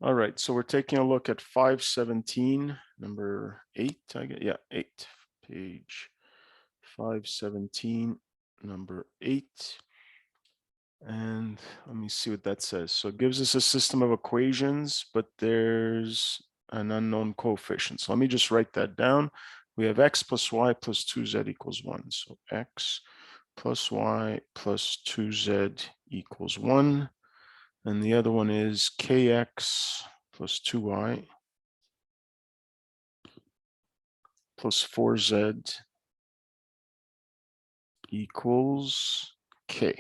All right, so we're taking a look at 517, number 8, I guess. Yeah, 8, page 517, number 8. And let me see what that says. So it gives us a system of equations, but there's an unknown coefficient. So let me just write that down. We have x plus y plus 2z equals 1. So x plus y plus 2z equals 1. And the other one is kx plus 2y plus 4z equals k.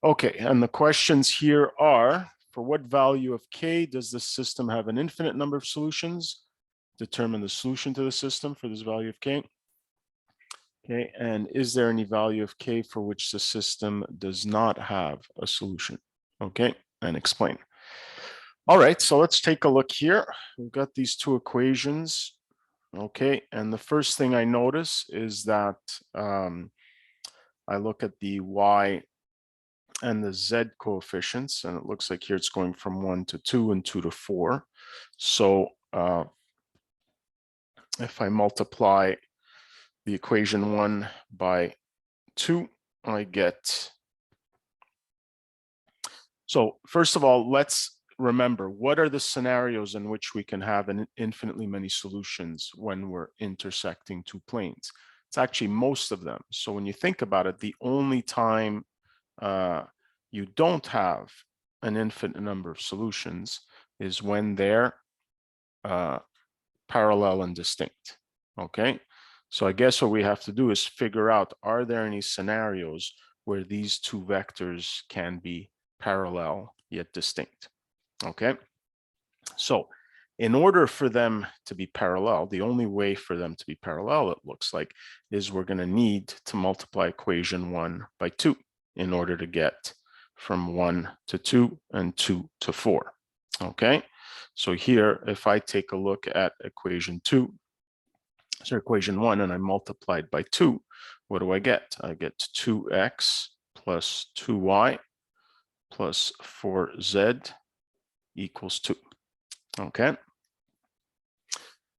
Okay, and the questions here are, for what value of k does the system have an infinite number of solutions? Determine the solution to the system for this value of k. Okay, and is there any value of k for which the system does not have a solution? Okay, and explain. All right, so let's take a look here. We've got these two equations. Okay, and the first thing I notice is that I look at the y and the z coefficients, and it looks like here it's going from 1 to 2 and 2 to 4. So if I multiply the equation 1 by 2, I get. So first of all, let's remember, what are the scenarios in which we can have an infinitely many solutions when we're intersecting two planes? It's actually most of them. So when you think about it, the only time you don't have an infinite number of solutions is when they're parallel and distinct. Okay, so I guess what we have to do is figure out, are there any scenarios where these two vectors can be parallel yet distinct? Okay, so in order for them to be parallel, the only way for them to be parallel, it looks like, is we're going to need to multiply equation 1 by 2 in order to get from 1 to 2 and 2 to 4. Okay, so here, if I take a look at equation 1, and I multiply it by 2, what do I get? I get 2x plus 2y plus 4z equals 2. Okay,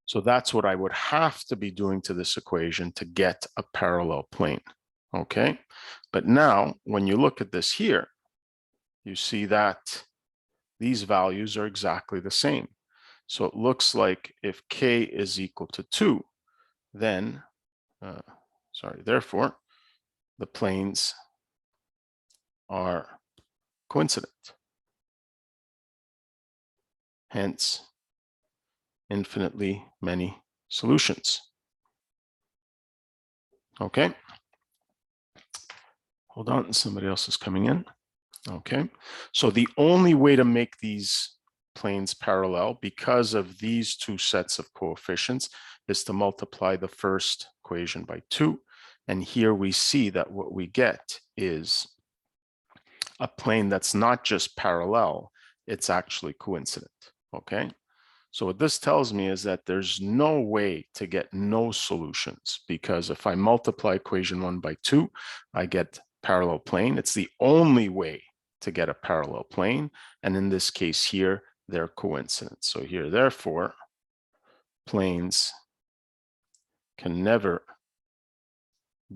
so that's what I would have to be doing to this equation to get a parallel plane. Okay, but now when you look at this here, you see that these values are exactly the same. So it looks like if k is equal to 2, then, therefore, the planes are coincident. Hence, infinitely many solutions. Okay. Hold on, somebody else is coming in. Okay, so the only way to make these planes parallel, because of these two sets of coefficients, is to multiply the first equation by 2. And here we see that what we get is a plane that's not just parallel, it's actually coincident. Okay, so what this tells me is that there's no way to get no solutions, because if I multiply equation 1 by 2, I get parallel plane. It's the only way to get a parallel plane, and in this case here, they're coincident. So here, therefore, planes can never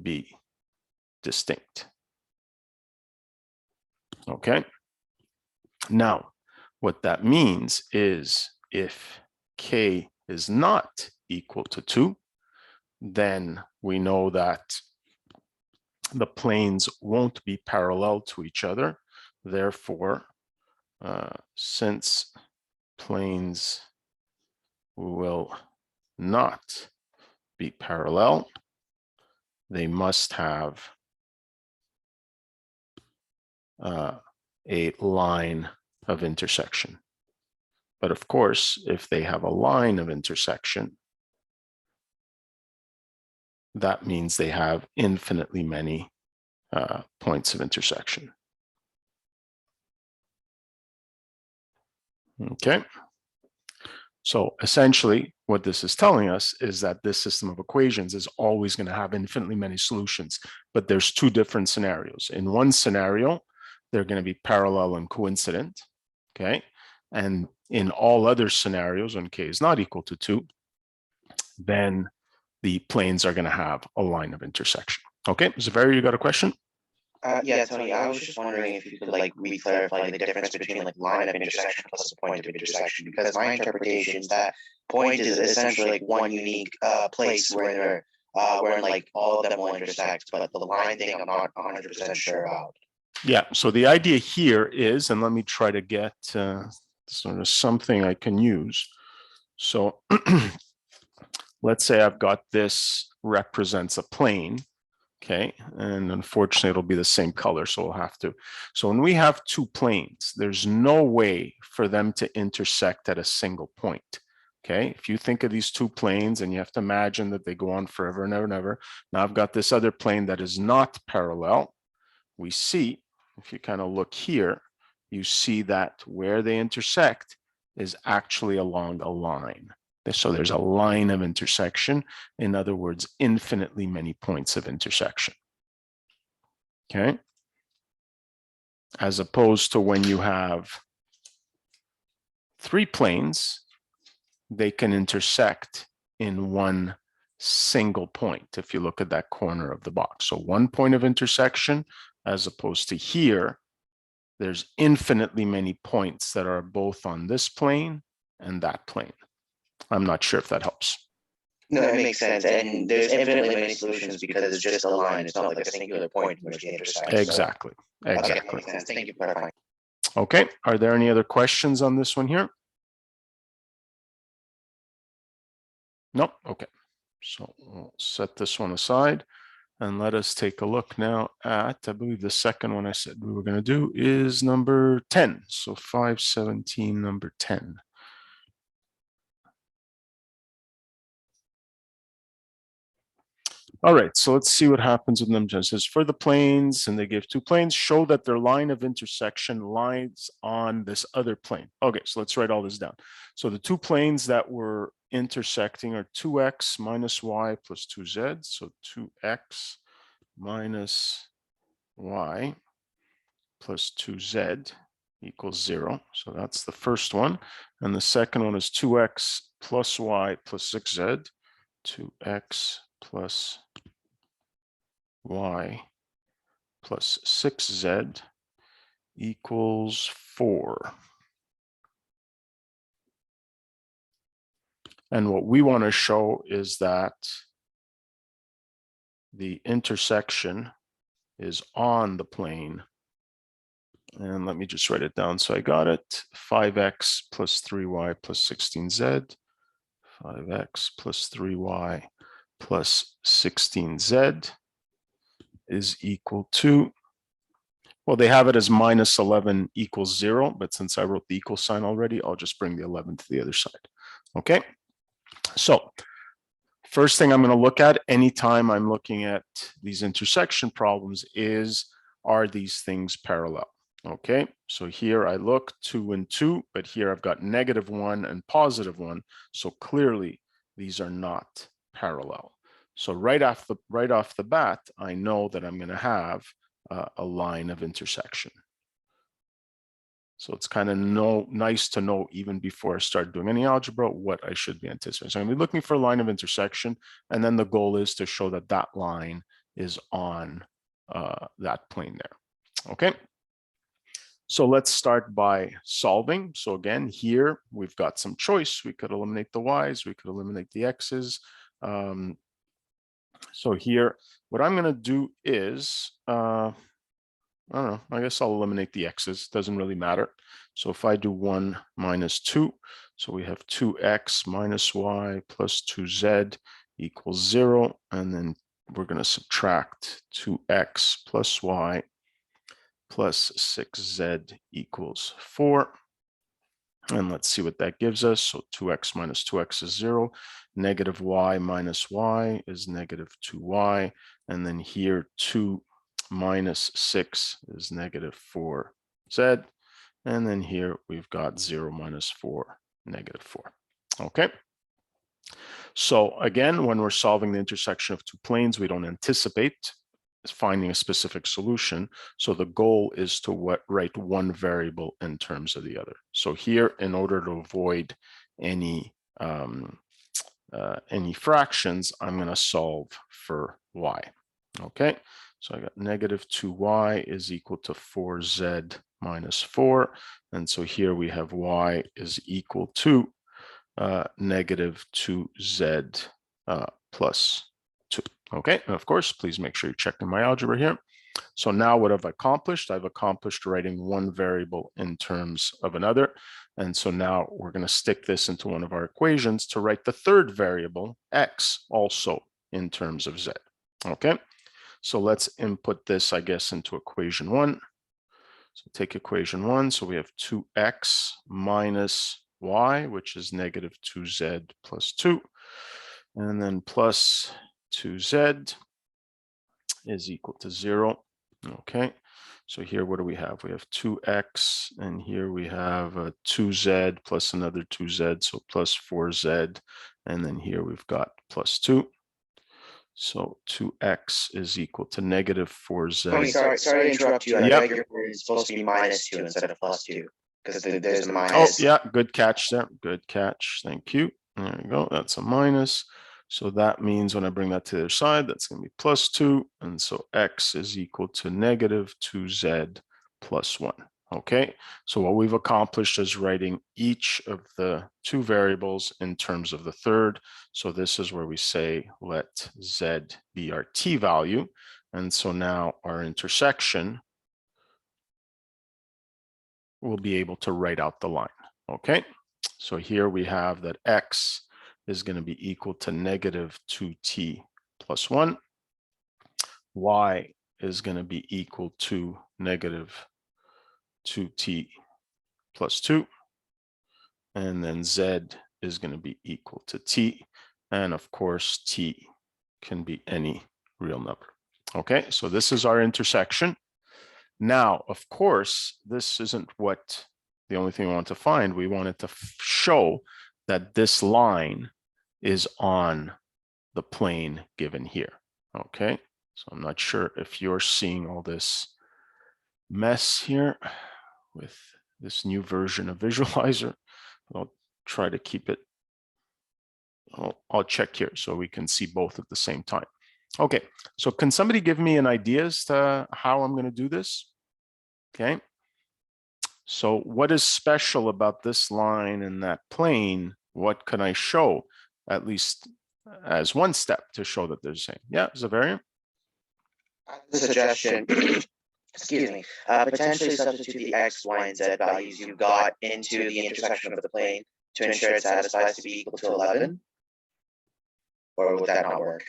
be distinct. Okay, now what that means is if k is not equal to 2, then we know that the planes won't be parallel to each other. Therefore, since planes will not be parallel, they must have a line of intersection. But of course, if they have a line of intersection, that means they have infinitely many points of intersection. Okay, so essentially what this is telling us is that this system of equations is always going to have infinitely many solutions, but there's two different scenarios. In one scenario, they're going to be parallel and coincident. Okay, And in all other scenarios, when k is not equal to 2, then the planes are going to have a line of intersection. Okay, Zaveri, you got a question? Yeah, Tony, I was just wondering if you could like re-clarify the difference between like line of intersection plus a point of intersection, because my interpretation is that point is essentially like one unique place where like all of them will intersect, but the line thing I'm not 100% sure about. Yeah, so the idea here is, and let me try to get sort of something I can use. So let's say I've got this represents a plane. Okay, and unfortunately it'll be the same color, so we'll have to. So when we have two planes, there's no way for them to intersect at a single point. Okay, if you think of these two planes and you have to imagine that they go on forever and ever and ever. Now I've got this other plane that is not parallel. We see, if you kind of look here, you see that where they intersect is actually along a line. So there's a line of intersection. In other words, infinitely many points of intersection. Okay. As opposed to when you have three planes, they can intersect in one single point. If you look at that corner of the box. So one point of intersection, as opposed to here, there's infinitely many points that are both on this plane and that plane. I'm not sure if that helps. No, it makes sense. And there's infinitely many solutions because it's just a line. It's not like a singular point in which they intersect. Exactly. So. Exactly. Okay, makes sense. Thank you for clarifying. Okay. Are there any other questions on this one here? No. Okay. So we'll set this one aside and let us take a look now at, I believe the second one I said we were going to do is number 10. So 517, number 10. All right, so let's see what happens with them. It says for the planes, and they give two planes, show that their line of intersection lies on this other plane. Okay, so let's write all this down. So the two planes that were intersecting are 2x minus y plus 2z. So 2x minus y plus 2z equals 0. So that's the first one. And the second one is 2x plus y plus 6z. 2x plus y plus 6z equals 4. And what we want to show is that the intersection is on the plane. And let me just write it down so I got it. 5x plus 3y plus 16z. 5x plus 3y plus 16z is equal to, well, they have it as minus 11 equals 0, but since I wrote the equal sign already, I'll just bring the 11 to the other side. Okay, so first thing I'm going to look at anytime I'm looking at these intersection problems is, are these things parallel? Okay, so here I look 2 and 2, but here I've got -1 and +1. So clearly these are not parallel. So right off the bat, I know that I'm going to have a line of intersection. So it's kind of nice to know even before I start doing any algebra what I should be anticipating. So I'm going to be looking for a line of intersection, and then the goal is to show that that line is on that plane there. Okay. So let's start by solving. So again, here we've got some choice. We could eliminate the y's, we could eliminate the x's. So here, what I'm going to do is, I don't know, I guess I'll eliminate the x's, doesn't really matter. So if I do 1 minus 2, so we have 2x minus y plus 2z equals 0. And then we're going to subtract 2x plus y plus 6z equals 4. And let's see what that gives us. So 2x minus 2x is 0. Negative y minus y is negative 2y. And then here 2 minus 6 is negative 4z. And then here we've got 0 minus 4, negative 4. Okay. So again, when we're solving the intersection of two planes, we don't anticipate. finding a specific solution. So the goal is to write one variable in terms of the other. So here, in order to avoid any fractions, I'm going to solve for y. Okay, so I got negative 2y is equal to 4z minus 4. And so here we have y is equal to negative 2z plus 2. Okay, and of course, please make sure you're checking my algebra here. So now what have I accomplished? I've accomplished writing one variable in terms of another. And so now we're going to stick this into one of our equations to write the third variable, x, also in terms of z. Okay, so let's input this, I guess, into equation 1. So take equation 1. So we have 2x minus y, which is negative 2z plus 2. And then plus 2z is equal to 0. Okay, so here what do we have? We have 2x, and here we have 2z plus another 2z, so plus 4z, and then here we've got plus 2. So 2x is equal to negative 4z. Tony, sorry to interrupt you. I Yep. know your word is supposed to be minus 2 instead of plus 2, because there's a Oh, minus. yeah, good catch there. Good catch. Thank you. There you go. That's a minus. So that means when I bring that to the other side, that's going to be plus 2. And so x is equal to negative 2z plus 1. Okay, so what we've accomplished is writing each of the two variables in terms of the third. So this is where we say let z be our t value. And so now our intersection will be able to write out the line. Okay, so here we have that x is going to be equal to negative 2t plus 1. Y is going to be equal to negative 2t plus 2. And then z is going to be equal to t. And of course, t can be any real number. Okay, so this is our intersection. Now, of course, this isn't what the only thing we want to find. We wanted to show that this line is on the plane given here. Okay, so I'm not sure if you're seeing all this mess here with this new version of Visualizer. I'll try to keep it. I'll check here so we can see both at the same time. Okay, so can somebody give me an idea as to how I'm going to do this? Okay, so what is special about this line and that plane? What can I show, at least as one step, to show that they're the same? Yeah, Zavarian? The suggestion, excuse me, potentially substitute the x, y, and z values you got into the intersection of the plane to ensure it satisfies to be equal to 11? Or would that not work?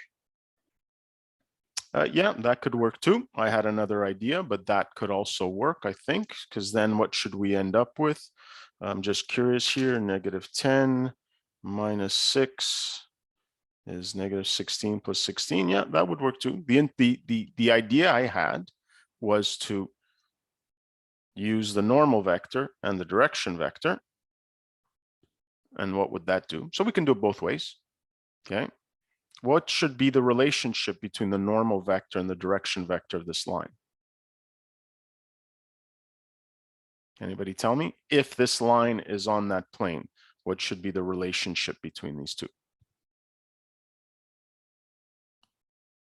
Yeah, that could work too. I had another idea, but that could also work, I think, because then what should we end up with? I'm just curious here. Negative 10 minus 6 is negative 16 plus 16. Yeah, that would work too. The idea I had was to use the normal vector and the direction vector. And what would that do? So we can do it both ways. Okay. What should be the relationship between the normal vector and the direction vector of this line? Anybody tell me? If this line is on that plane, what should be the relationship between these two?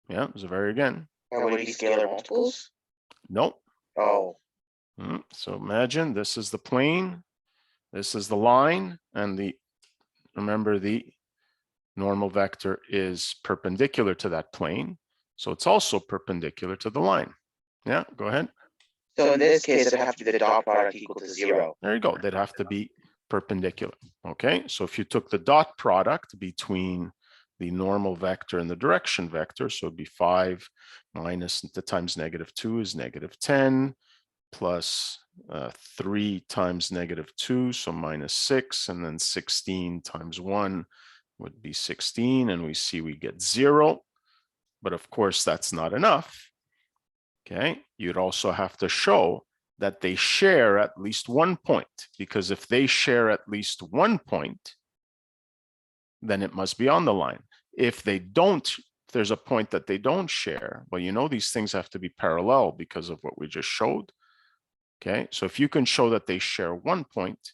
Yeah, Zaveri again. Or would it be scalar multiples? Nope. Oh, So imagine this is the plane, this is the line, and remember the normal vector is perpendicular to that plane. So it's also perpendicular to the line. Yeah, go ahead. so in this case, it'd have to be the dot product equal to 0. There you go. They'd have to be perpendicular. Okay, so if you took the dot product between the normal vector and the direction vector, so it'd be 5 minus the times negative 2 is negative 10, plus 3 times negative 2, so minus 6, and then 16 times 1 would be 16, and we see we get 0. But of course, that's not enough. Okay, you'd also have to show that they share at least one point, because if they share at least one point, then it must be on the line. If they don't there's a point that they don't share, well, you know, these things have to be parallel because of what we just showed. Okay, so if you can show that they share one point,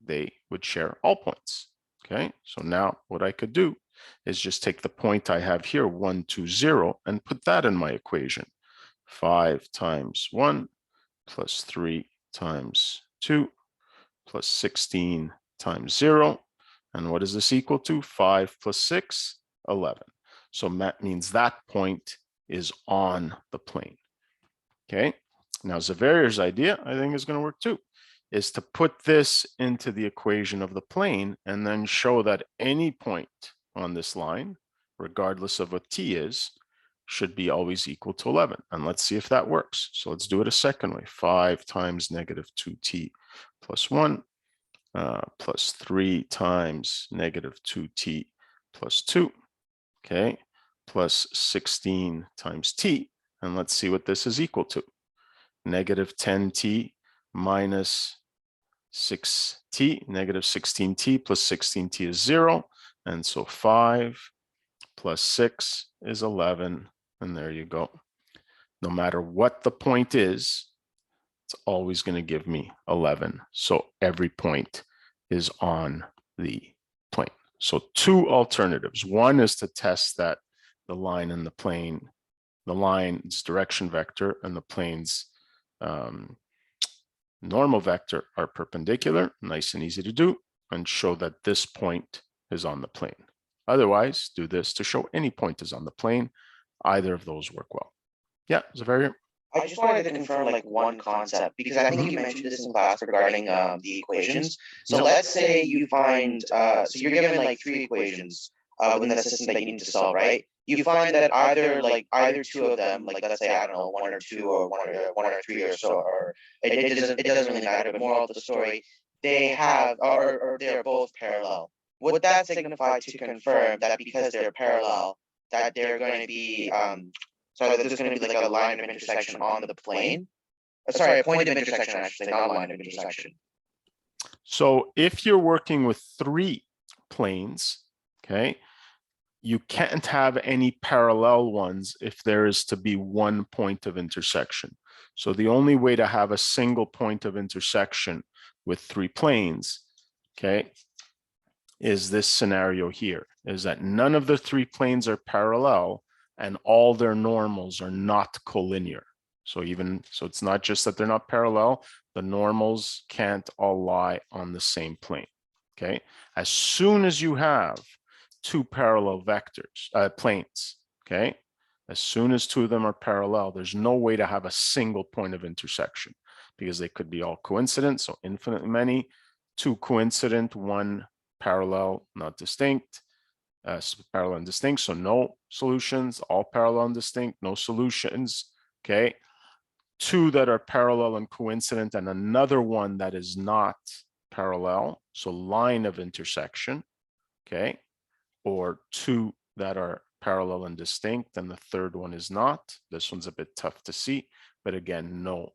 they would share all points. Okay, so now what I could do is just take the point I have here, 1, 2, 0, and put that in my equation. 5 times 1 plus 3 times 2 plus 16 times 0. And what is this equal to? 5 plus 6, 11. So that means that point is on the plane. Okay, now Zavier's idea, I think, is going to work too, is to put this into the equation of the plane and then show that any point on this line, regardless of what t is, should be always equal to 11. And let's see if that works. So let's do it a second way. 5 times negative 2t plus 1 plus 3 times negative 2t plus 2, okay, plus 16 times t. And let's see what this is equal to. Negative 10t minus 6t, negative 16t plus 16t is 0. And so 5 plus 6 is 11. And there you go. No matter what the point is, it's always going to give me 11. So every point is on the plane. So two alternatives. One is to test that the line and the plane, the line's direction vector and the plane's normal vector are perpendicular, nice and easy to do, and show that this point is on the plane. Otherwise, do this to show any point is on the plane. Either of those work well. Yeah, it's a very. I just wanted to confirm like one concept, because I think you mentioned this in class regarding the equations. So let's say you find, so you're given like 3 equations within the system that you need to solve, right? You find that either 2 of them, like let's say, I don't know, 1 or 2 or 1 or 3 or so, or it doesn't really matter, but moral of the story, they have, or they're both parallel. Would that signify to confirm that because they're parallel, that they're going to be so there's going to be like a line of intersection on the plane? Sorry, a point of intersection, I should say, not a line of intersection. So if you're working with 3 planes, okay, you can't have any parallel ones if there is to be one point of intersection. So the only way to have a single point of intersection with 3 planes, okay, is this scenario here, is that none of the 3 planes are parallel and all their normals are not collinear. So it's not just that they're not parallel, the normals can't all lie on the same plane. Okay, as soon as you have 2 parallel vectors, planes, okay, as soon as 2 of them are parallel, there's no way to have a single point of intersection because they could be all coincident, so infinitely many, 2 coincident, 1 parallel, not distinct, parallel and distinct, so no solutions, all parallel and distinct, no solutions, okay? 2 that are parallel and coincident and another one that is not parallel, so line of intersection, okay? Or 2 that are parallel and distinct and the third one is not. This one's a bit tough to see, but again, no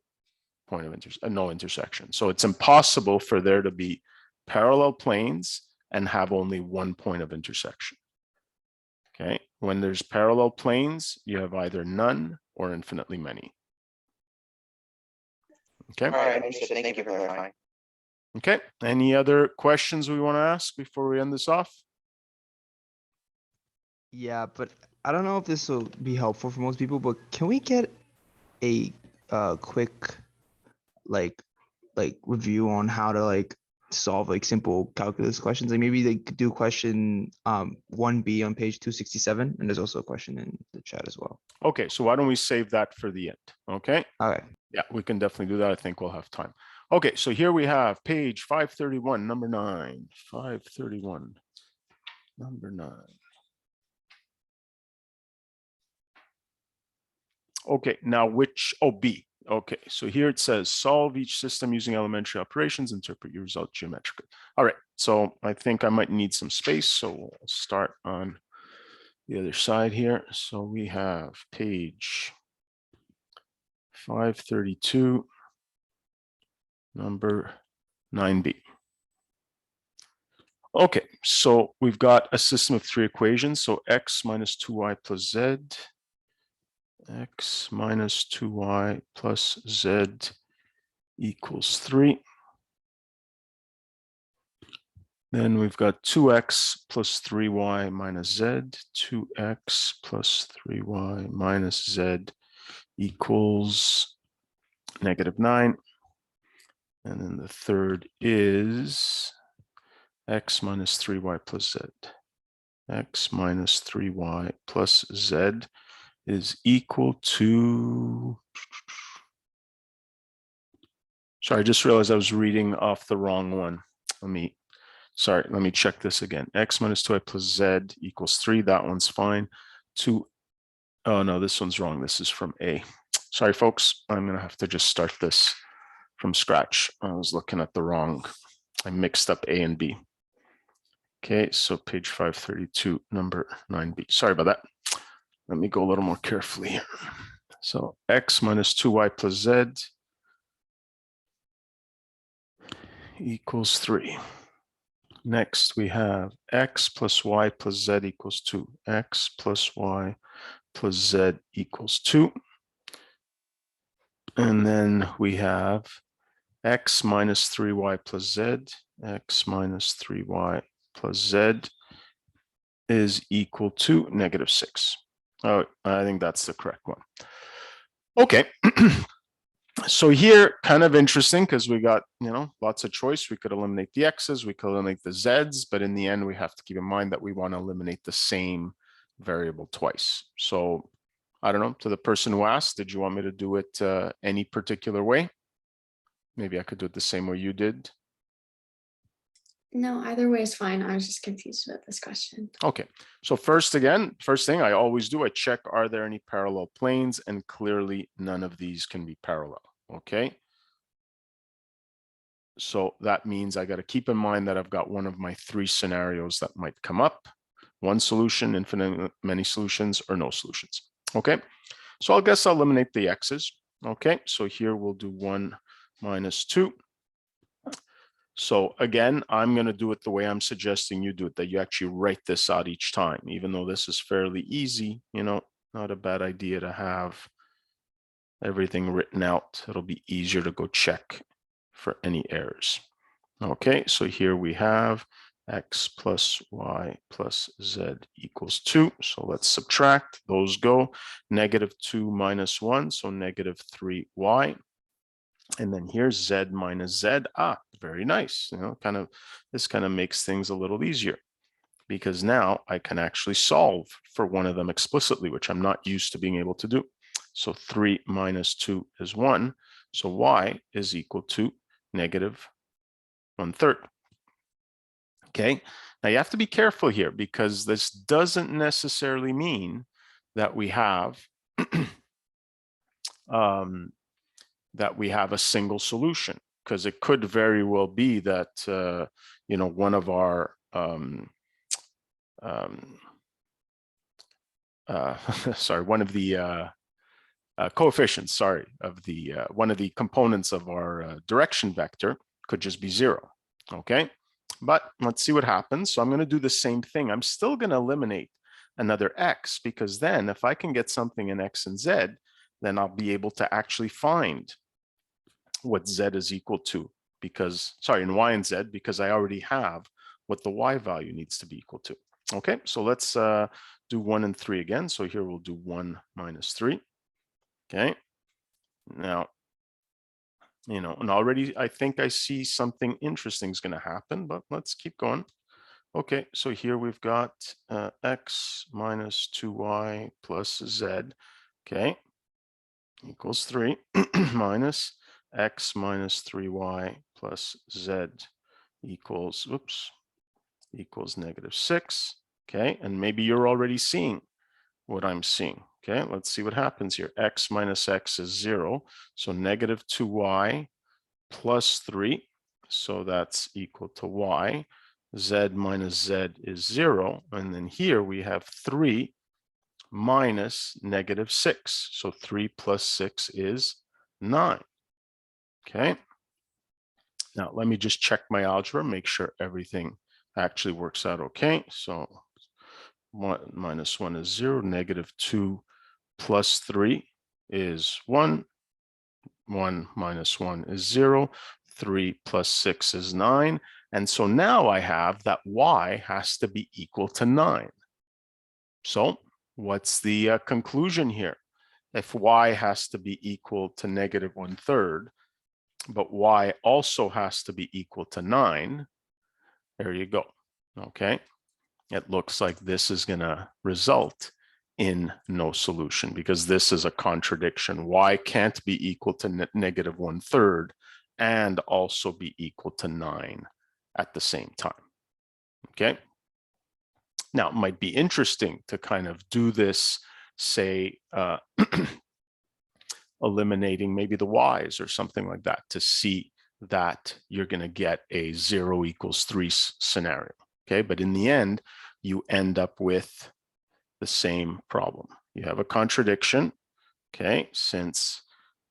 point of no intersection. So it's impossible for there to be parallel planes and have only one point of intersection. Okay, when there's parallel planes, you have either none or infinitely many. Okay. All right, understood. Thank you for clarifying. Okay, any other questions we want to ask before we end this off? Yeah, but I don't know if this will be helpful for most people, but can we get a quick like review on how to like solve like simple calculus questions? Like maybe they could do question 1B on page 267, and there's also a question in the chat as well. Okay, so why don't we save that for the end? Okay. Okay. Yeah, we can definitely do that. I think we'll have time. Okay, so here we have page 531, number 9. 531, number 9. Okay, now B. Okay, so here it says solve each system using elementary operations, interpret your result geometrically. All right, so I think I might need some space, so we'll start on the other side here. So we have page 532, number 9B. Okay, so we've got a system of three equations. So x minus 2y plus z, x minus 2y plus z equals 3. Then we've got 2x plus 3y minus z, 2x plus 3y minus z equals -9. And then the third is x minus 3y plus z. X minus 3y plus z is equal to, sorry, I just realized I was reading off the wrong one. Let me check this again. X minus 2y plus z equals 3. That one's fine. Oh no, this one's wrong. This is from A. Sorry, folks. I'm going to have to just start this from scratch. I was looking at the wrong, I mixed up A and B. Okay, so page 532, number 9B. Sorry about that. Let me go a little more carefully here. So x minus 2y plus z equals 3. Next, we have x plus y plus z equals 2. X plus y plus z equals 2. And then we have x minus 3y plus z. X minus 3y plus z is equal to -6. Oh, I think that's the correct one. Okay. So here, kind of interesting because we got, lots of choice. We could eliminate the x's, we could eliminate the z's, but in the end, we have to keep in mind that we want to eliminate the same variable twice. So I don't know, to the person who asked, did you want me to do it any particular way? Maybe I could do it the same way you did. No, either way is fine. I was just confused with this question. Okay, so first thing I always do, I check, are there any parallel planes? And clearly none of these can be parallel, okay? So that means I got to keep in mind that I've got one of my three scenarios that might come up. One solution, infinite many solutions, or no solutions, okay? So I guess I'll eliminate the x's, okay? So here we'll do 1 minus 2. So again, I'm going to do it the way I'm suggesting you do it, that you actually write this out each time, even though this is fairly easy, not a bad idea to have everything written out. It'll be easier to go check for any errors. Okay, so here we have x plus y plus z equals 2. So let's subtract. Those go. -2 minus 1, so -3y. And then here's z minus z. Very nice. This kind of makes things a little easier because now I can actually solve for one of them explicitly, which I'm not used to being able to do. So 3 minus 2 is 1. So y is equal to -1/3. Okay. Now you have to be careful here because this doesn't necessarily mean that we have a single solution, because it could very well be that one of our one of the coefficients, of the one of the components of our direction vector could just be 0. Okay, but let's see what happens. So I'm going to do the same thing. I'm still going to eliminate another x, because then if I can get something in x and z, then I'll be able to actually find what z is equal to, in y and z, because I already have what the y value needs to be equal to. Okay, so let's do 1 and 3 again. So here we'll do 1 minus 3. Okay, now, and already I think I see something interesting is going to happen, but let's keep going. Okay, so here we've got x minus 2y plus z, okay, equals 3 minus x minus 3y plus z equals -6. Okay, and maybe you're already seeing what I'm seeing. Okay, let's see what happens here. X minus x is 0, so -2y plus 3, so that's equal to y. Z minus z is 0, and then here we have 3 minus -6, so 3 plus 6 is 9. Okay, now let me just check my algebra, make sure everything actually works out okay. So 1 minus 1 is 0, negative 2 plus 3 is 1. 1 minus 1 is 0. 3 plus 6 is 9. And so now I have that y has to be equal to 9. So what's the conclusion here? If y has to be equal to negative 1/3, but y also has to be equal to 9, there you go. Okay. It looks like this is going to result in no solution because this is a contradiction. Y can't be equal to negative 1/3 and also be equal to 9 at the same time. Okay. Now, it might be interesting to kind of do this, say, eliminating maybe the y's or something like that to see that you're going to get a 0 equals 3 scenario. Okay, but in the end, you end up with the same problem. You have a contradiction, okay, since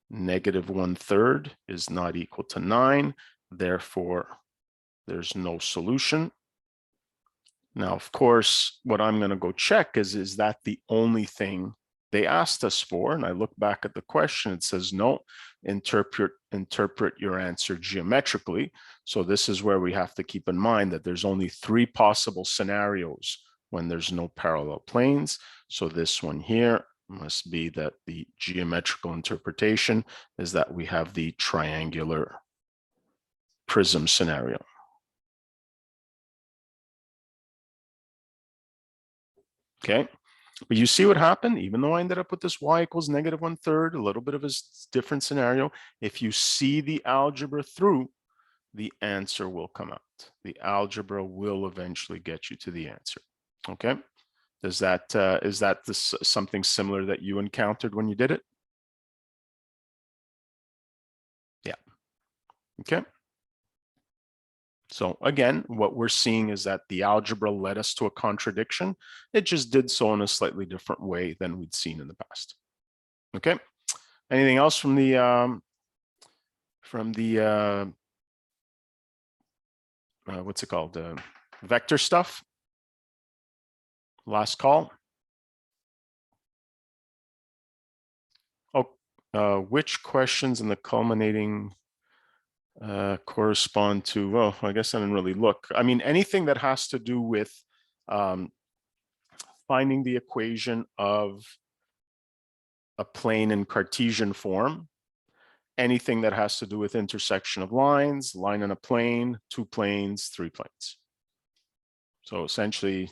negative 1/3 is not equal to 9, therefore there's no solution. Now, of course, what I'm going to go check is that the only thing they asked us for? And I look back at the question, it says, no, interpret your answer geometrically. So this is where we have to keep in mind that there's only 3 possible scenarios when there's no parallel planes. So this one here must be that the geometrical interpretation is that we have the triangular prism scenario. Okay, but you see what happened? Even though I ended up with this y equals negative 1/3, a little bit of a different scenario, if you see the algebra through, the answer will come out. The algebra will eventually get you to the answer. Okay, is that something similar that you encountered when you did it? Yeah. Okay. So again, what we're seeing is that the algebra led us to a contradiction. It just did so in a slightly different way than we'd seen in the past. Okay. Anything else from the what's it called? Vector stuff? Last call. Oh, which questions in the culminating correspond to, well, I guess I didn't really look. I mean, anything that has to do with finding the equation of a plane in Cartesian form, anything that has to do with intersection of lines, line in a plane, 2 planes, 3 planes. So essentially,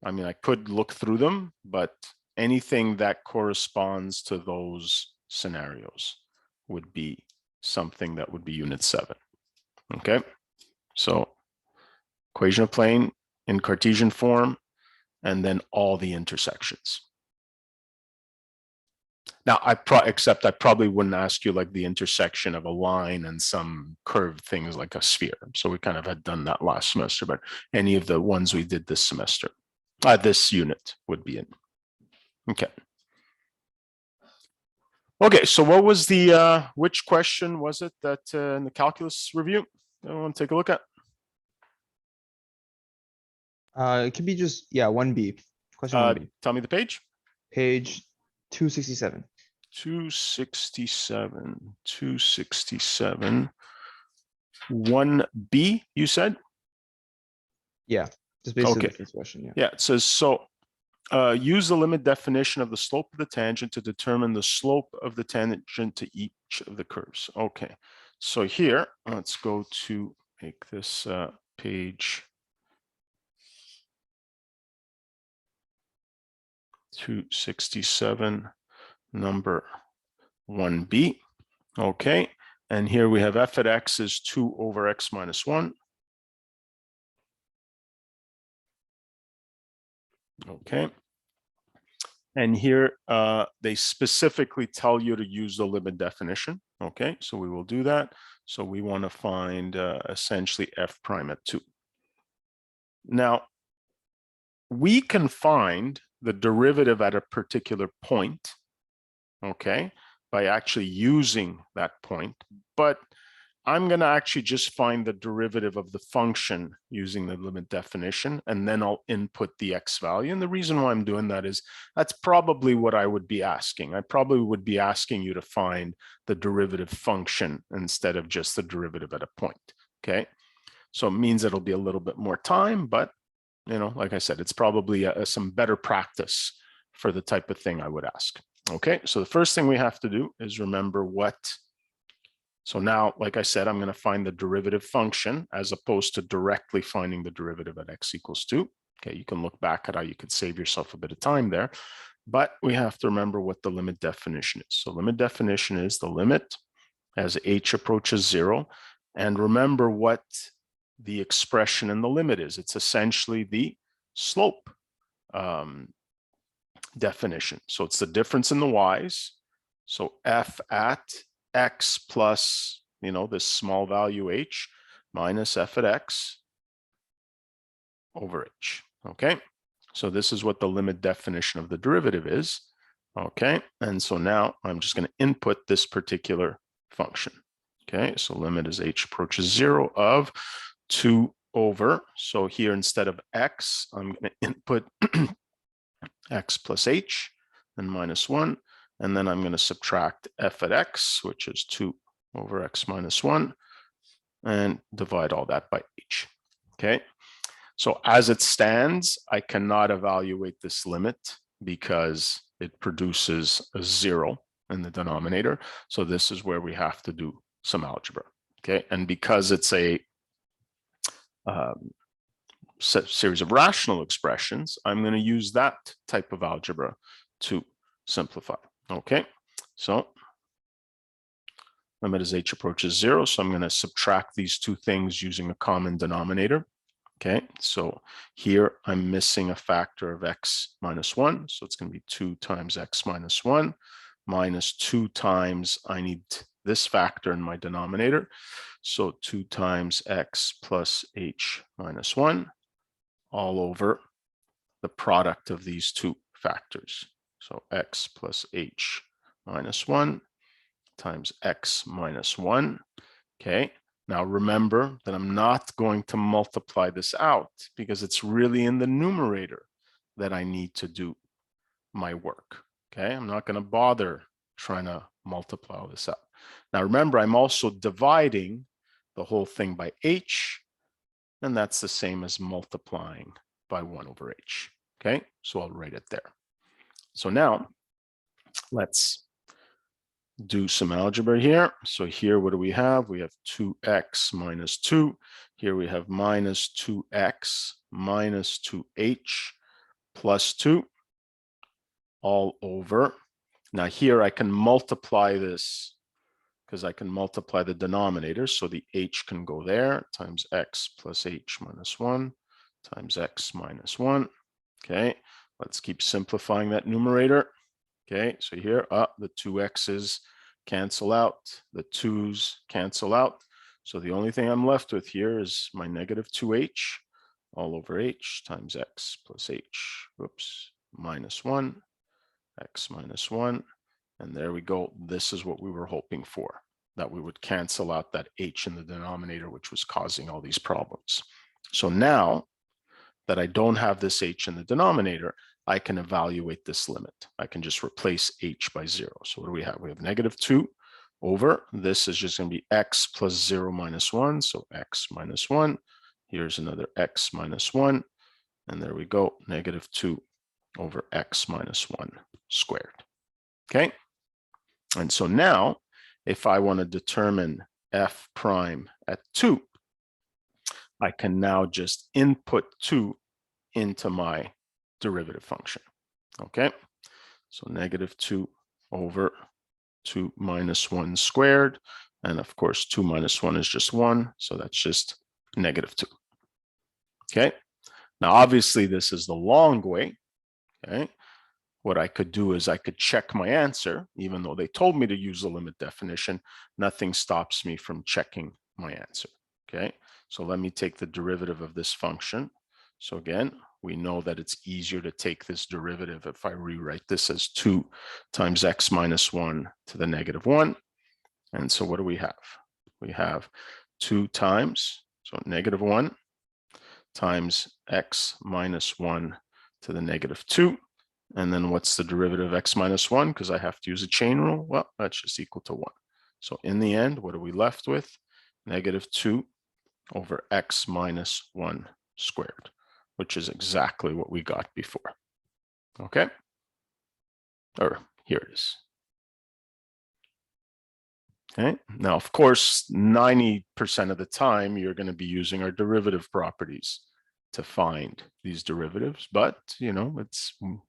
I mean, I could look through them, but anything that corresponds to those scenarios would be something that would be unit 7. Okay, so equation of plane in Cartesian form, and then all the intersections. Now, I probably wouldn't ask you like the intersection of a line and some curved things like a sphere. So we kind of had done that last semester, but any of the ones we did this semester, this unit would be in. Okay. Okay, so what was the, which question was it that in the calculus review I want to take a look at? It could be just, yeah, 1B. Question 1B. Tell me the page. Page 267. 267. 1B, you said? Yeah, just basically Okay. the first question, yeah. Yeah, it says, so use the limit definition of the slope of the tangent to determine the slope of the tangent to each of the curves. Okay, so here, let's go to make this page 267, number 1B. Okay, and here we have f at x is 2 over x minus 1. Okay. And here they specifically tell you to use the limit definition. Okay, so we will do that. So we want to find essentially f prime at 2. Now, we can find the derivative at a particular point, okay, by actually using that point. But I'm going to actually just find the derivative of the function using the limit definition, and then I'll input the x value. And the reason why I'm doing that is that's probably what I would be asking. I probably would be asking you to find the derivative function instead of just the derivative at a point. Okay, so it means it'll be a little bit more time, but like I said, it's probably some better practice for the type of thing I would ask. Okay, so the first thing we have to do is remember what. So now, like I said, I'm going to find the derivative function as opposed to directly finding the derivative at x equals 2. Okay, you can look back at how you could save yourself a bit of time there, but we have to remember what the limit definition is. So limit definition is the limit as h approaches 0. And remember what the expression in the limit is. It's essentially the slope definition. So it's the difference in the y's. So f at x plus, this small value h minus f at x over h. Okay, so this is what the limit definition of the derivative is. Okay, and so now I'm just going to input this particular function. Okay, so limit as h approaches 0 of 2 over, so here instead of x, I'm going to input x plus h and minus 1. And then I'm going to subtract f at x, which is 2 over x minus 1, and divide all that by h. Okay, so as it stands, I cannot evaluate this limit because it produces a 0 in the denominator. So this is where we have to do some algebra. Okay, and because it's a series of rational expressions, I'm going to use that type of algebra to simplify. Okay, so limit as h approaches 0. So I'm going to subtract these two things using a common denominator. Okay, so here I'm missing a factor of x minus 1. So it's going to be 2 times x minus 1 minus 2 times, I need this factor in my denominator. So 2 times x plus h minus 1 all over the product of these two factors. So x plus h minus 1 times x minus 1. Okay, now remember that I'm not going to multiply this out because it's really in the numerator that I need to do my work. Okay, I'm not going to bother trying to multiply all this out. Now remember, I'm also dividing the whole thing by h, and that's the same as multiplying by 1 over h. Okay, so I'll write it there. So now let's do some algebra here. So here, what do we have? We have 2x minus 2. Here we have minus 2x minus 2h plus 2 all over. Now here I can multiply this because I can multiply the denominators. So the h can go there times x plus h minus 1 times x minus 1. Okay, let's keep simplifying that numerator. Okay, so here the 2x's cancel out, the 2's cancel out. So the only thing I'm left with here is my negative 2h all over h times x plus h, minus 1, x minus 1. And there we go. This is what we were hoping for, that we would cancel out that h in the denominator, which was causing all these problems. So now that I don't have this h in the denominator, I can evaluate this limit. I can just replace h by 0. So what do we have? We have negative 2 over, this is just going to be x plus 0 minus 1. So x minus 1. Here's another x minus 1. And there we go, negative 2 over x minus 1 squared. Okay. And so now, if I want to determine f prime at 2, I can now just input 2 into my derivative function. Okay, so negative 2 over 2 minus 1 squared. And of course, 2 minus 1 is just 1. So that's just negative 2. Okay, now obviously this is the long way. Okay, what I could do is I could check my answer, even though they told me to use the limit definition, nothing stops me from checking my answer. Okay, so let me take the derivative of this function. So again, we know that it's easier to take this derivative if I rewrite this as 2 times x minus 1 to the negative 1. And so what do we have? we have 2 times, so -1 times x minus 1 to the -2. And then what's the derivative of x minus 1? Because I have to use a chain rule. Well, that's just equal to 1. So in the end, what are we left with? -2 over x minus 1 squared, which is exactly what we got before. Okay? Or here it is. Okay, now, of course, 90% of the time, you're going to be using our derivative properties to find these derivatives, but, you know,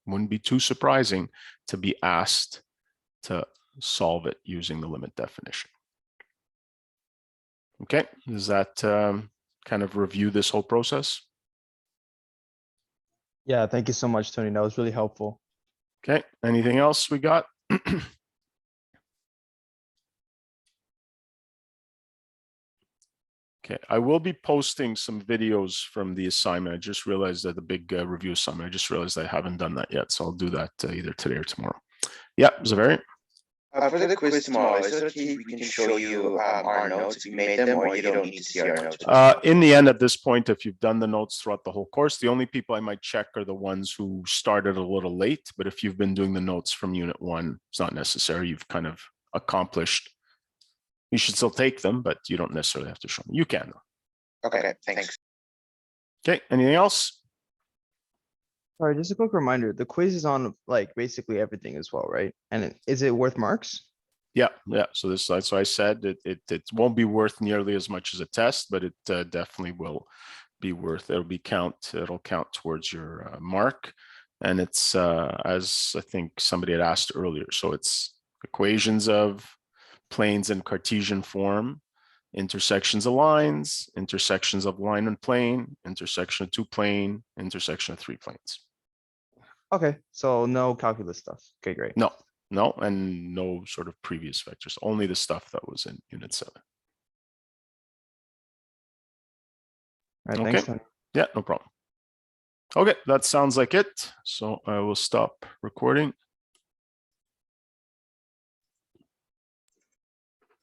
wouldn't be too surprising to be asked to solve it using the limit definition. Okay, does that kind of review this whole process? Yeah, thank you so much, Tony. That was really helpful. Okay, anything else we got? Okay, I will be posting some videos from the assignment. I just realized that the big review assignment, I just realized I haven't done that yet. So I'll do that either today or tomorrow. Yeah, Zaveri? For the quiz tomorrow, is it okay if we can show you our notes if you made them, or you don't need to see our notes? In the end, at this point, if you've done the notes throughout the whole course, the only people I might check are the ones who started a little late. But if you've been doing the notes from Unit 1, it's not necessary. You've kind of accomplished. You should still take them, but you don't necessarily have to show them. You can. Okay, thanks. Okay, anything else? Sorry, just a quick reminder, the quiz is on like basically everything as well, right? And is it worth marks? Yeah. So that's why I said it won't be worth nearly as much as a test, but it definitely will be worth. It'll count towards your mark, and it's as I think somebody had asked earlier. So it's equations of planes in Cartesian form, intersections of lines, intersections of line and plane, intersection of 2 plane, intersection of 3 planes. Okay, so no calculus stuff. Okay, great. No, and no sort of previous vectors, only the stuff that was in Unit 7. All right, Okay. thanks, Tony. Yeah, no problem. Okay, that sounds like it. So I will stop recording.